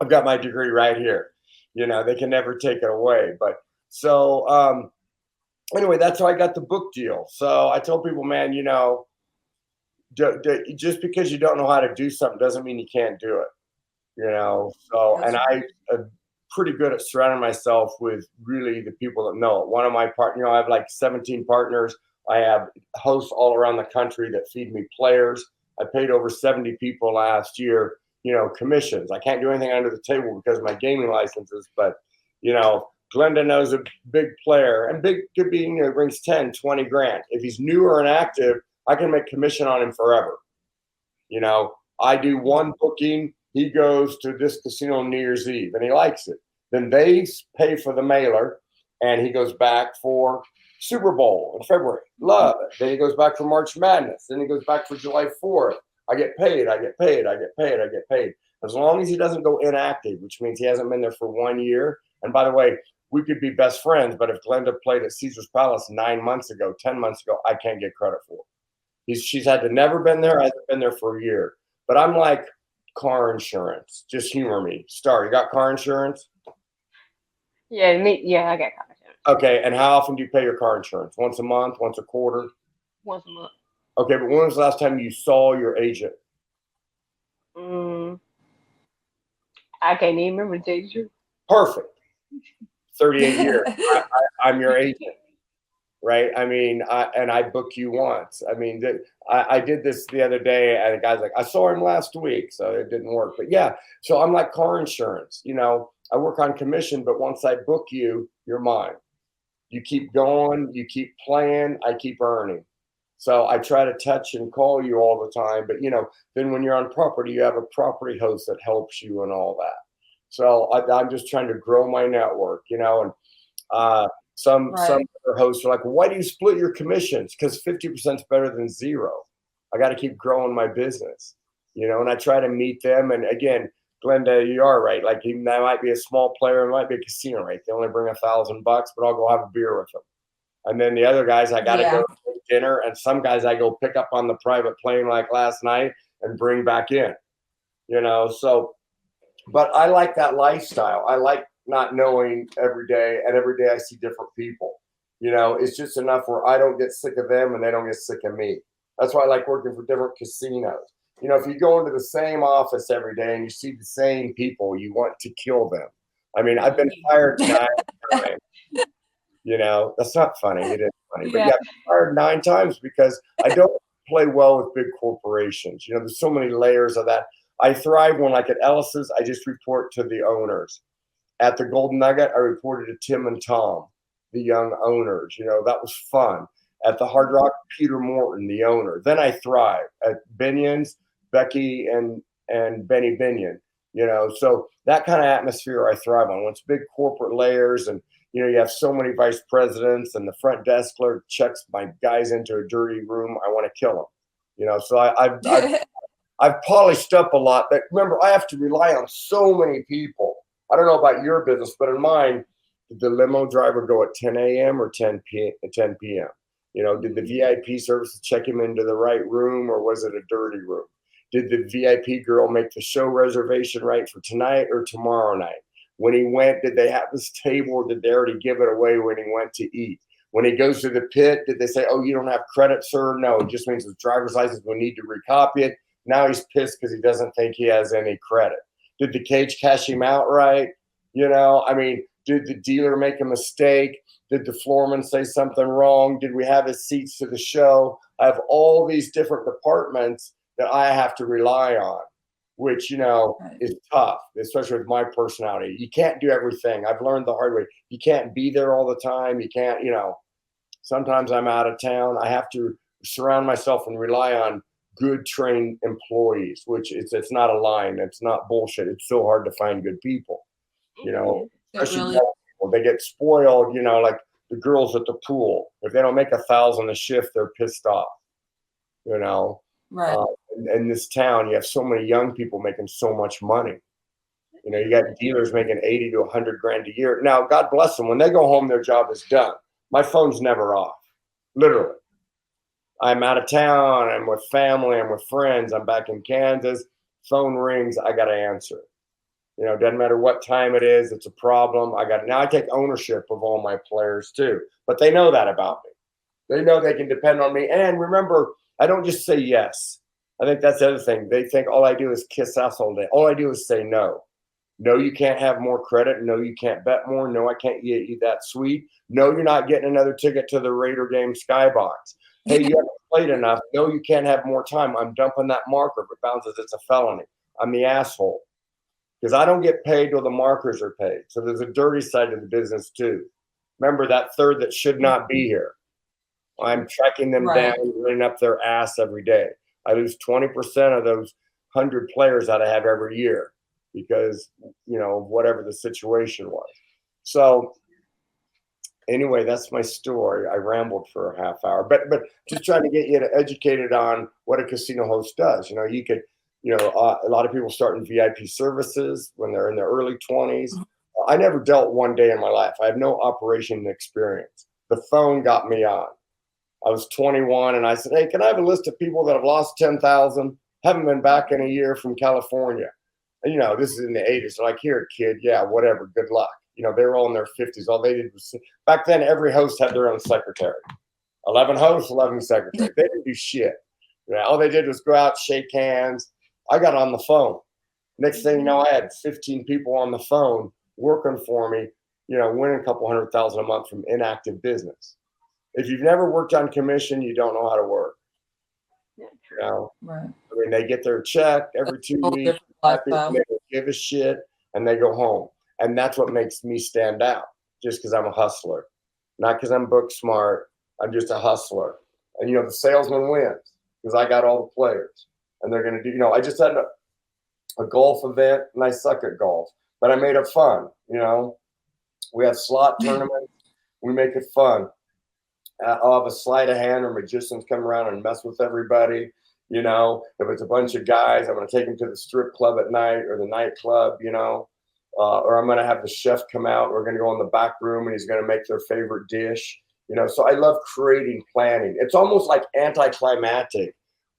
I've got my degree right here. You know, they can never take it away. But so anyway, that's how I got the book deal. So I told people, man, you know, just because you don't know how to do something doesn't mean you can't do it. You know, so That's and I am pretty good at surrounding myself with really the people that know it. One of my partners, you know, I have like 17 partners. I have hosts all around the country that feed me players. I paid over 70 people last year, you know, commissions. I can't do anything under the table because of my gaming licenses, but, you know, Glenda knows a big player, and big could be, you know, brings 10, 20 grand. If he's new or inactive, I can make commission on him forever. You know, I do one booking, he goes to this casino on New Year's Eve and he likes it. Then they pay for the mailer and he goes back for Super Bowl in February. Love it. Then he goes back for March Madness. Then he goes back for July 4th. I get paid, I get paid, I get paid, I get paid. As long as he doesn't go inactive, which means he hasn't been there for 1 year. And by the way, we could be best friends, but if Glenda played at Caesar's Palace 9 months ago, 10 months ago, I can't get credit for it. She's had to never been there, hasn't been there for a year. But I'm like car insurance. Just humor me. Star, you got car insurance? Yeah, I got car insurance. Okay, and how often do you pay your car insurance? Once a month, once a quarter? Once a month. Okay, but when was the last time you saw your agent? I can't even remember to tell you the truth. Perfect. 38 years. I'm your agent, right? I mean, I book you once. I mean, I did this the other day, and the guy's like, I saw him last week, so it didn't work. But yeah, so I'm like car insurance. You know, I work on commission, but once I book you, you're mine. You keep going, you keep playing, I keep earning. So I try to touch and call you all the time. But, you know, then when you're on property, you have a property host that helps you and all that. So I'm just trying to grow my network, you know, and some other hosts are like, well, why do you split your commissions? Because 50% is better than zero. I got to keep growing my business, you know, and I try to meet them. And again, Glenda, you are right. Like, even that might be a small player, it might be a casino rate. They only bring $1,000, but I'll go have a beer with them. And then the other guys, I got to go to dinner. And some guys I go pick up on the private plane like last night and bring back in, you know. So, but I like that lifestyle. I like not knowing every day, and every day I see different people. You know, it's just enough where I don't get sick of them and they don't get sick of me. That's why I like working for different casinos. You know, if you go into the same office every day and you see the same people, you want to kill them. I mean, I've been fired 9 times. You know, that's not funny. It is funny. But yeah, I've been fired 9 times because I don't play well with big corporations. You know, there's so many layers of that. I thrive when, like at Ellis's, I just report to the owners. At the Golden Nugget, I reported to Tim and Tom, the young owners. You know, that was fun. At the Hard Rock, Peter Morton, the owner. Then I thrive. At Binion's, Becky and Benny Binion. You know, so that kind of atmosphere I thrive on. When it's big corporate layers and, you know, you have so many vice presidents and the front desk clerk checks my guys into a dirty room, I want to kill them. You know, so I've polished up a lot. But remember, I have to rely on so many people. I don't know about your business, but in mine, did the limo driver go at 10 a.m. or 10 p.m.? You know, did the VIP services check him into the right room, or was it a dirty room? Did the VIP girl make the show reservation right for tonight or tomorrow night? When he went, did they have this table, or did they already give it away when he went to eat? When he goes to the pit, did they say, oh, you don't have credit, sir? No, it just means his driver's license will need to recopy it. Now he's pissed because he doesn't think he has any credit. Did the cage cash him out right? You know, I mean, did the dealer make a mistake? Did the floorman say something wrong? Did we have his seats to the show? I have all these different departments that I have to rely on, which, you know, is tough, especially with my personality. You can't do everything. I've learned the hard way. You can't be there all the time. You can't, you know, sometimes I'm out of town. I have to surround myself and rely on good trained employees, which it's not a line. It's not bullshit. It's so hard to find good people, you know, especially young people. They get spoiled, you know, like the girls at the pool. If they don't make 1,000 a shift, they're pissed off, you know. Right. In this town, you have so many young people making so much money. You know, you got dealers making 80 to 100 grand a year. Now, God bless them. When they go home, their job is done. My phone's never off, literally. I'm out of town. I'm with family. I'm with friends. I'm back in Kansas. Phone rings. I got to answer. You know, doesn't matter what time it is, it's a problem. Now I take ownership of all my players too, but they know that about me. They know they can depend on me. And remember, I don't just say yes. I think that's the other thing. They think all I do is kiss ass all day. All I do is say no. No, you can't have more credit. No, you can't bet more. No, I can't get you that sweet. No, you're not getting another ticket to the Raider game skybox. Hey, you haven't played enough. No, you can't have more time. I'm dumping that marker. If it bounces, it's a felony. I'm the asshole. Because I don't get paid till the markers are paid. So there's a dirty side of the business too. Remember that third that should not be here. I'm tracking them down, running up their ass every day. I lose 20% of those 100 players that I have every year because, you know, whatever the situation was. So anyway, that's my story. I rambled for a half hour, but just trying to get you educated on what a casino host does. You know, you could, you know, a lot of people start in VIP services when they're in their early 20s. I never dealt one day in my life. I have no operation experience. The phone got me on. I was 21 and I said, hey, can I have a list of people that have lost 10,000, haven't been back in a year from California? And, you know, this is in the 80s. They're like, here, kid, yeah, whatever, good luck. You know, they were all in their 50s. All they did was, back then, every host had their own secretary. 11 hosts, 11 secretaries. They didn't do shit. You know, all they did was go out, shake hands. I got on the phone. Next thing you know, I had 15 people on the phone working for me, you know, winning a couple $100,000 a month from inactive business. If you've never worked on commission, you don't know how to work. Yeah, You know? Right. I mean, they get their check every 2 weeks, happy, and they don't give a shit, and they go home. And that's what makes me stand out, just because I'm a hustler. Not because I'm book smart. I'm just a hustler. And, you know, the salesman wins because I got all the players. And they're going to do, you know, I just had a golf event, and I suck at golf. But I made it fun, you know. We have slot tournaments. We make it fun. I'll have a sleight of hand or magicians come around and mess with everybody. You know, if it's a bunch of guys, I'm going to take them to the strip club at night or the nightclub, you know, or I'm going to have the chef come out. We're going to go in the back room and he's going to make their favorite dish, you know. So I love creating planning. It's almost like anticlimactic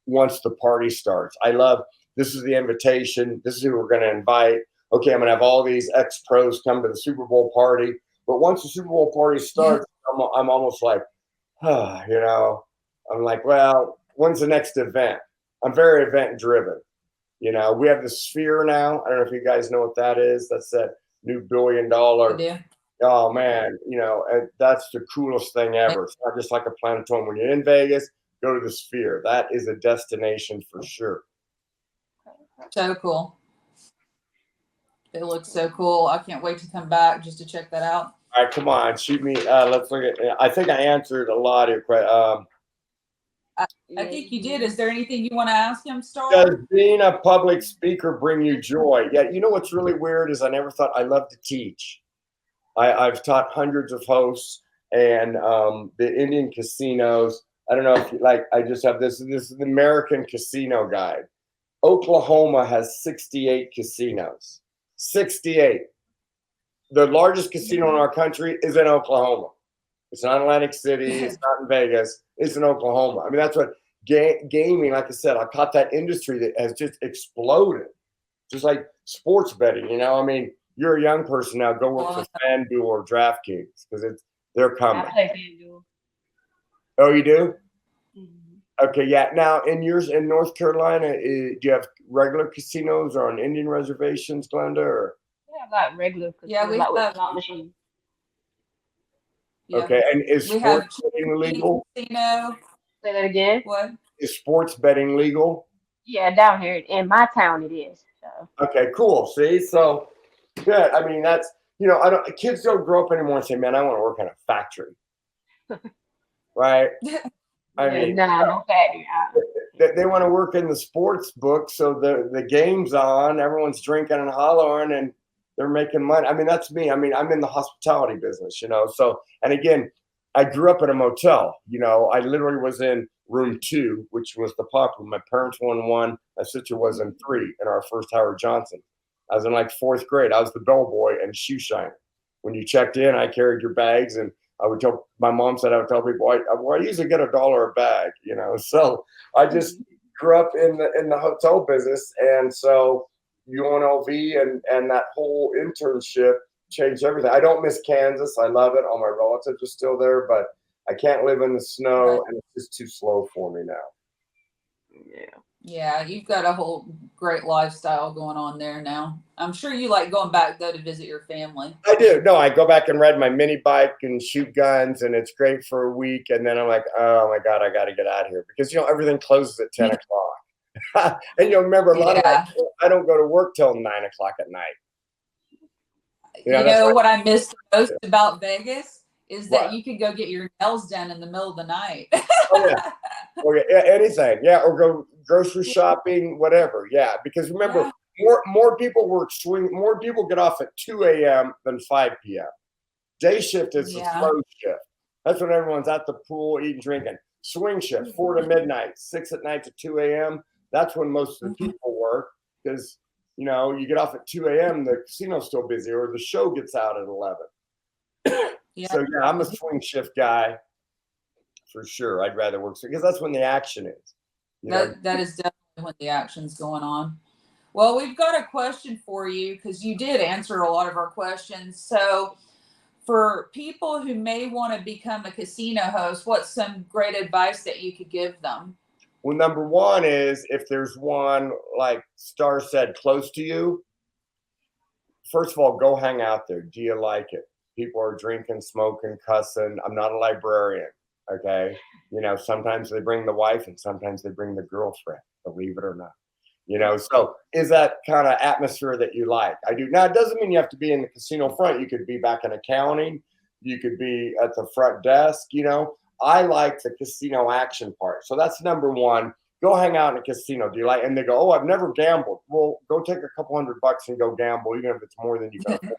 once the party starts. I love, this is the invitation. This is who we're going to invite. Okay, I'm going to have all these ex-pros come to the Super Bowl party. But once the Super Bowl party starts, I'm almost like, you know, I'm like, well, when's the next event? I'm very event driven. You know, we have the Sphere now. I don't know if you guys know what that is. That's that new $1 billion. Oh man, you know, that's the coolest thing ever. It's not just like a planetarium. When you're in Vegas, go to the Sphere. That is a destination for sure. So cool. It looks so cool. I can't wait to come back just to check that out. All right, come on, shoot me. Let's look at. I think I answered a lot of your questions. I think you did. Is there anything you want to ask him, Star? Does being a public speaker bring you joy? Yeah, you know what's really weird is I never thought I love to teach. I've taught hundreds of hosts and the Indian casinos. I don't know if you like. I just have this. This is the American Casino Guide. Oklahoma has 68 casinos. 68. The largest casino in our country is in Oklahoma. It's not Atlantic City. It's not in Vegas. It's in Oklahoma. I mean, that's what gaming, like I said, I caught that industry that has just exploded. Just like sports betting, you know? I mean, you're a young person now. Go work for FanDuel or DraftKings because they're coming. I play FanDuel. Oh, you do? Mm-hmm. Okay, yeah. Now, in North Carolina, do you have regular casinos or on Indian reservations, Glenda? Or? We have like regular casinos, Yeah, we like with have slot machines. Yeah. Okay, and is We have sports betting legal? Casino. Say that again. What? Is sports betting legal? Yeah, down here in my town it is. So. Okay, cool. See, so good. I mean, that's, you know, kids don't grow up anymore and say, man, I want to work in a factory. Right? I mean, no factory. They want to work in the sports book, so the game's on, everyone's drinking and hollering, and they're making money. I mean, that's me. I mean, I'm in the hospitality business, you know. So, and again, I grew up in a motel. You know, I literally was in room 2, which was the pop room. My parents were in 1. My sister was in 3 in our first Howard Johnson. I was in like 4th grade. I was the bellboy and shoe shiner. When you checked in, I carried your bags, and I would tell, my mom said I would tell people, I usually get $1 a bag, you know. So I just grew up in the hotel business, and so UNLV and that whole internship changed everything. I don't miss Kansas. I love it. All my relatives are still there, but I can't live in the snow, and it's just too slow for me now. Yeah, you've got a whole great lifestyle going on there now. I'm sure you like going back though to visit your family. I do. No, I go back and ride my mini bike and shoot guns, and it's great for a week. And then I'm like, oh my God, I got to get out of here because everything closes at 10 o'clock. And remember, a lot of I don't go to work till 9 o'clock at night. What I miss the most about Vegas is that you can go get your nails done in the middle of the night. Oh yeah, anything, or go grocery shopping, whatever. Yeah, because remember, more people work more people get off at 2 a.m. than 5 p.m. Day shift is a slow shift. That's when everyone's at the pool eating, drinking. Swing shift, 4 to midnight, 6 at night to 2 a.m. That's when most of the people work because you get off at 2 a.m. the casino's still busy or the show gets out at 11. So I'm a swing shift guy. For sure, I'd rather work because that's when the action is. That is definitely when the action's going on. Well, we've got a question for you because you did answer a lot of our questions. So, for people who may want to become a casino host, what's some great advice that you could give them? Well, number one is if there's one, like Star said, close to you, first of all, go hang out there. Do you like it? People are drinking, smoking, cussing. I'm not a librarian. Okay. Sometimes they bring the wife and sometimes they bring the girlfriend, believe it or not. So is that kind of atmosphere that you like? I do. Now, it doesn't mean you have to be in the casino front. You could be back in accounting. You could be at the front desk. I like the casino action part. So that's number one. Go hang out in a casino. Do you like? And they go, oh, I've never gambled. Well, go take a couple $100 and go gamble, even if it's more than you can afford.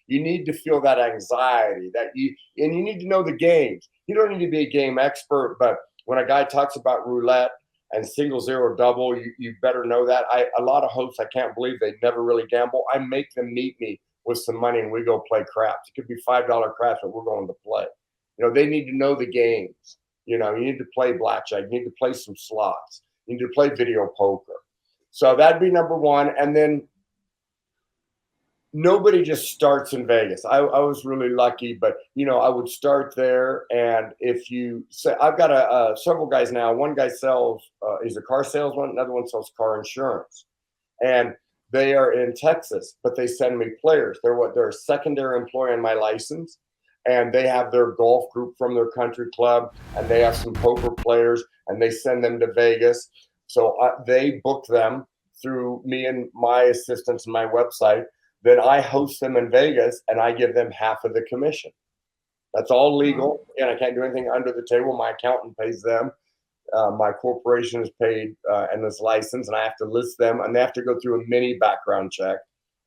You need to feel that anxiety and you need to know the games. You don't need to be a game expert, but when a guy talks about roulette and single, zero, double, you better know that. A lot of hosts, I can't believe they never really gamble. I make them meet me with some money and we go play craps. It could be $5 craps that we're going to play. They need to know the games. You need to play blackjack. You need to play some slots. You need to play video poker. So that'd be number one. And then nobody just starts in Vegas. I was really lucky, but I would start there. And if you say, I've got several guys now. One guy sells, he's a car salesman. Another one sells car insurance, and they are in Texas, but they send me players. They're a secondary employee on my license, and they have their golf group from their country club, and they have some poker players, and they send them to Vegas. So they book them through me and my assistants and my website. Then I host them in Vegas and I give them half of the commission. That's all legal. And I can't do anything under the table. My accountant pays them. My corporation is paid and is licensed, and I have to list them, and they have to go through a mini background check.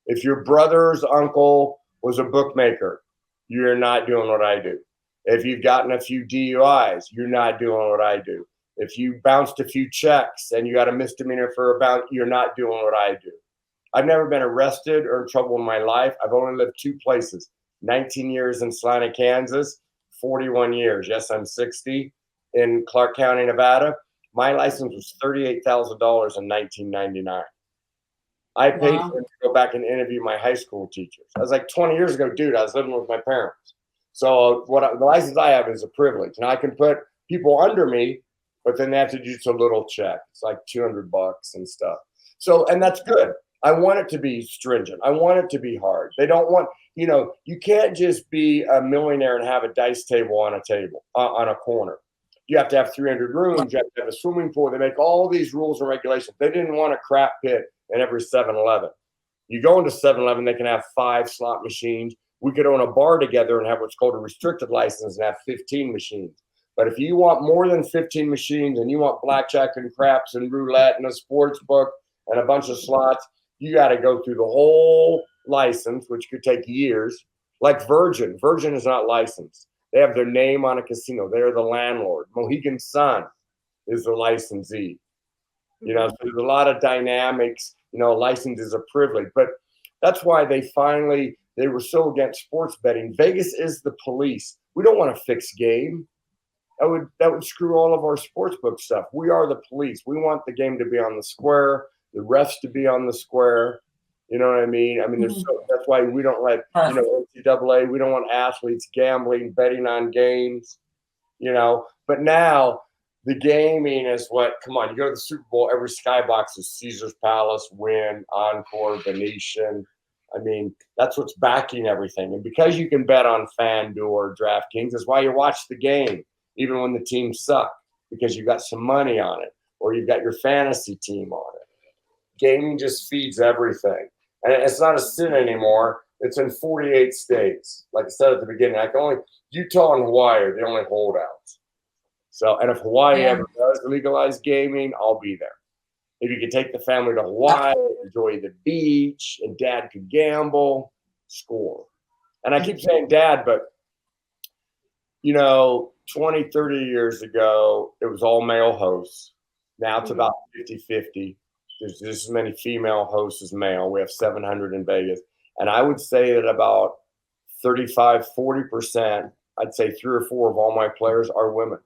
If your brother's uncle was a bookmaker, you're not doing what I do. If you've gotten a few DUIs, you're not doing what I do. If you bounced a few checks and you got a misdemeanor for a bounce, you're not doing what I do. I've never been arrested or in trouble in my life. I've only lived 2 places, 19 years in Salina, Kansas, 41 years. Yes, I'm 60 in Clark County, Nevada. My license was $38,000 in 1999. I paid for them to go back and interview my high school teachers. I was like 20 years ago, dude, I was living with my parents. So the license I have is a privilege. And I can put people under me, but then they have to do just a little check. It's like $200 and stuff. So, and that's good. I want it to be stringent. I want it to be hard. They don't want, you can't just be a millionaire and have a dice table on a corner. You have to have 300 rooms. You have to have a swimming pool. They make all these rules and regulations. They didn't want a crap pit in every 7-Eleven. You go into 7-Eleven, they can have 5 slot machines. We could own a bar together and have what's called a restricted license and have 15 machines. But if you want more than 15 machines and you want blackjack and craps and roulette and a sports book and a bunch of slots, you got to go through the whole license, which could take years. Like Virgin. Virgin is not licensed. They have their name on a casino. They're the landlord. Mohegan Sun is the licensee. So there's a lot of dynamics. License is a privilege. But that's why they were so against sports betting. Vegas is the police. We don't want a fixed game. That would screw all of our sportsbook stuff. We are the police. We want the game to be on the square, the refs to be on the square, You know what I mean? I mean, that's why we don't let, NCAA, we don't want athletes gambling, betting on games, But now the gaming is what, come on, you go to the Super Bowl, every skybox is Caesar's Palace, Wynn, Encore, Venetian. I mean, that's what's backing everything. And because you can bet on FanDuel or DraftKings, that's why you watch the game, even when the teams suck, because you got some money on it or you've got your fantasy team on it. Gaming just feeds everything. And it's not a sin anymore. It's in 48 states. Like I said at the beginning, Utah and Hawaii are the only holdouts. So, and if Hawaii ever does legalize gaming, I'll be there. If you could take the family to Hawaii, enjoy the beach, and dad could gamble, score. And I keep saying dad, but, 20, 30 years ago, it was all male hosts. Now it's about 50-50. There's just as many female hosts as male. We have 700 in Vegas. And I would say that about 35, 40%, I'd say 3 or 4 of all my players are women.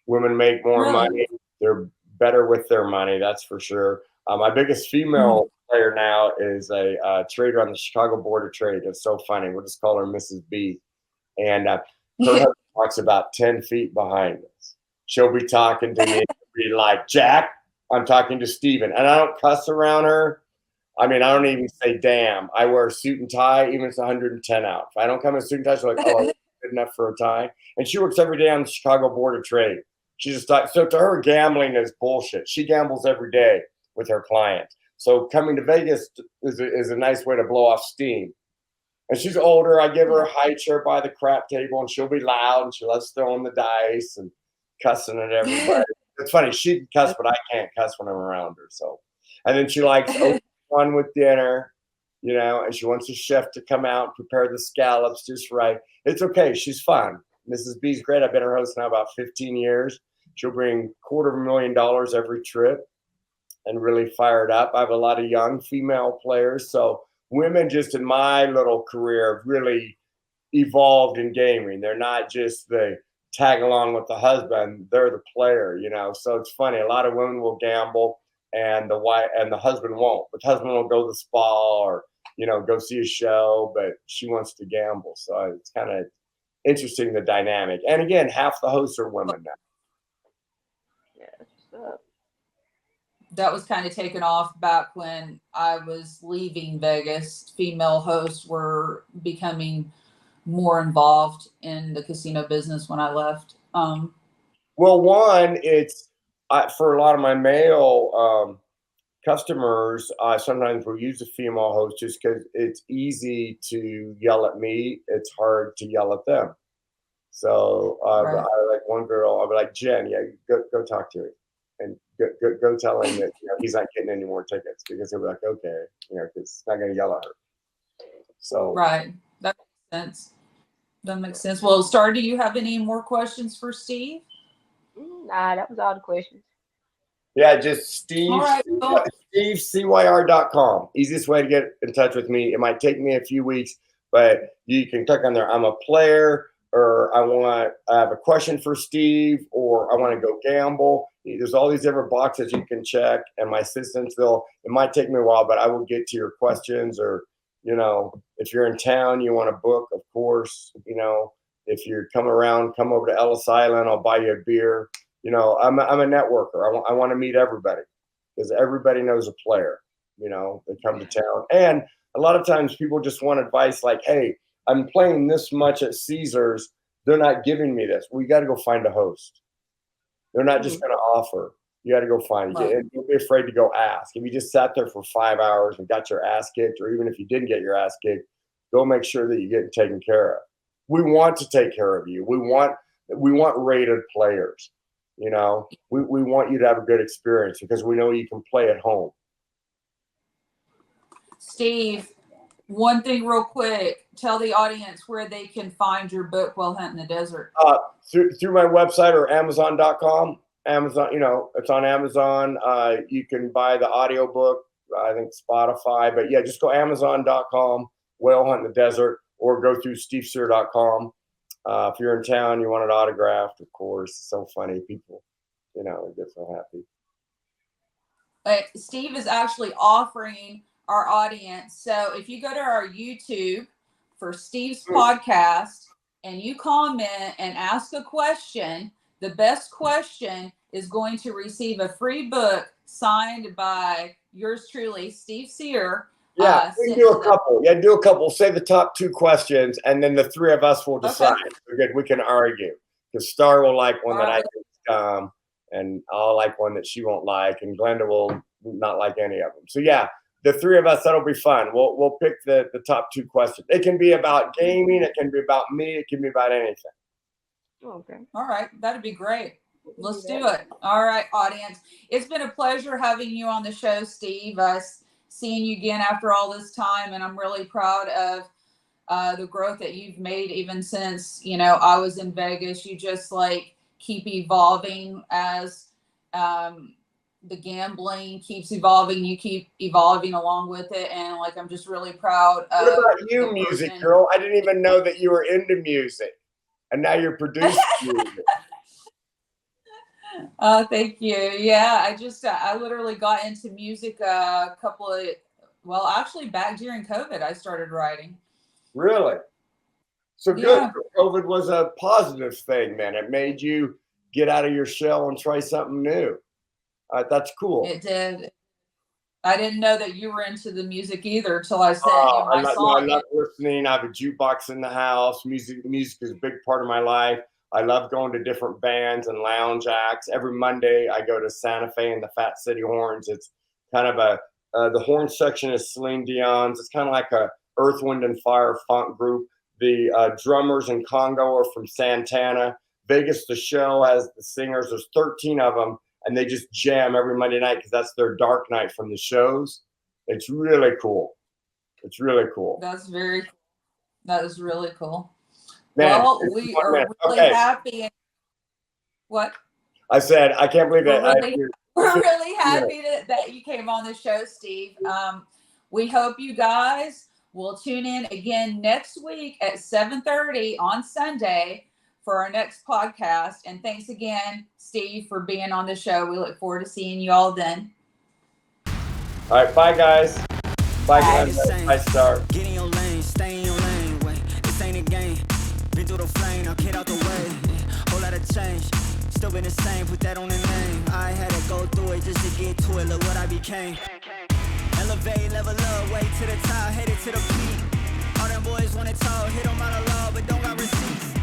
Women make more money. They're better with their money, that's for sure. My biggest female player now is a trader on the Chicago Board of Trade. It's so funny. We'll just call her Mrs. B. And her husband walks about 10 feet behind us. She'll be talking to me, be like, Jack, I'm talking to Steven. And I don't cuss around her. I mean, I don't even say damn. I wear a suit and tie, even if it's 110 out. If I don't come in a suit and tie, she's like, oh, good enough for a tie. And she works every day on the Chicago Board of Trade. She just so to her, gambling is bullshit. She gambles every day with her clients. So coming to Vegas is a nice way to blow off steam. And she's older. I give her a high chair by the crap table, and she'll be loud, and she loves throwing the dice and cussing at everybody. It's funny. She can cuss, but I can't cuss when I'm around her. So, and then she likes fun with dinner, and she wants the chef to come out and prepare the scallops just right. It's okay. She's fun. Mrs. B's great. I've been her host now about 15 years. She'll bring $250,000 every trip and really fire it up. I have a lot of young female players. So women just in my little career have really evolved in gaming. They're not just the tag along with the husband. They're the player, So it's funny. A lot of women will gamble and the husband won't. But the husband will go to the spa or, go see a show, but she wants to gamble. So it's kind of interesting, the dynamic. And again, half the hosts are women now. That was kind of taken off back when I was leaving Vegas. Female hosts were becoming more involved in the casino business when I left. Well, one, it's for a lot of my male customers, sometimes we'll use a female host just because it's easy to yell at me. It's hard to yell at them. So I like one girl, I'll be like, Jen, go talk to him. And go tell him that he's not getting any more tickets, because he'll be like, okay, because it's not going to yell at her. So right, that makes sense. That makes sense. Well, Star, do you have any more questions for Steve? Nah, that was all the questions. Yeah, just Steve, right, SteveCyr.com. Easiest way to get in touch with me. It might take me a few weeks, but you can click on there. I'm a player, or I have a question for Steve, or I want to go gamble. There's all these different boxes you can check, and my assistants, it might take me a while, but I will get to your questions. Or, if you're in town, you want to book, of course, if you come over to Ellis Island, I'll buy you a beer. I'm a networker. I want to meet everybody, because everybody knows a player, they come to town. And a lot of times people just want advice like, hey, I'm playing this much at Caesars. They're not giving me this. We got to go find a host. They're not just going to offer. You got to go find it. And don't be afraid to go ask. If you just sat there for 5 hours and got your ass kicked, or even if you didn't get your ass kicked, go make sure that you get taken care of. We want to take care of you. We want rated players. We want you to have a good experience, because we know you can play at home. Steve, one thing real quick, tell the audience where they can find your book, Well Hunt in the Desert. Through my website or Amazon.com. Amazon, it's on Amazon. You can buy the audiobook, I think Spotify, but yeah, just go Amazon.com, Whale Hunt in the Desert, or go through SteveCyr.com. If you're in town, you want it autographed, of course. It's so funny. People, they get so happy. Steve is actually offering our audience. So if you go to our YouTube for Steve's podcast and you comment and ask a question, the best question is going to receive a free book signed by yours truly, Steve Cyr. Yeah, we can do a couple. Yeah, do a couple. Say the top 2 questions, and then the 3 of us will decide. Okay. We can argue. Because Star will like one that I think is dumb, and I'll like one that she won't like, and Glenda will not like any of them. So yeah, the 3 of us, that'll be fun. We'll pick the top 2 questions. It can be about gaming. It can be about me. It can be about anything. Okay. All right. That'd be great. Let's do it. All right, audience. It's been a pleasure having you on the show, Steve. Seeing you again after all this time, and I'm really proud of the growth that you've made even since, I was in Vegas. You just like keep evolving as the gambling keeps evolving. You keep evolving along with it. And like, I'm just really proud of What about you, music girl? I didn't even know that you were into music, and now you're producing music. Thank you. Yeah, I literally got into music actually back during COVID, I started writing. Really? So good. Yeah. COVID was a positive thing, man. It made you get out of your shell and try something new. That's cool. It did. I didn't know that you were into the music either until I sent you my song. I love listening. I have a jukebox in the house. Music is a big part of my life. I love going to different bands and lounge acts. Every Monday, I go to Santa Fe and the Fat City Horns. It's kind of the horn section is Celine Dion's. It's kind of like a Earth, Wind, and Fire funk group. The drummers in Congo are from Santana. Vegas, the show has the singers. There's 13 of them, and they just jam every Monday night because that's their dark night from the shows. It's really cool. It's really cool. That is really cool. Man, well, we are really happy. What? I said, I can't believe that. We're really happy that you came on the show, Steve. We hope you guys will tune in again next week at 7:30 on Sunday for our next podcast. And thanks again, Steve, for being on the show. We look forward to seeing you all then. All right. Bye, guys. Bye, guys. Bye, Star. Get in your lane. Stay in your lane. Wait, this ain't a game. Been through the flame. Now get out the way. Whole lot of change. Still been the same. Put that on the name. I had to go through it just to get to it. Look what I became. Elevate, level up, way to the top, headed to the peak. All them boys wanna talk, hit them out of law, but don't got receipts.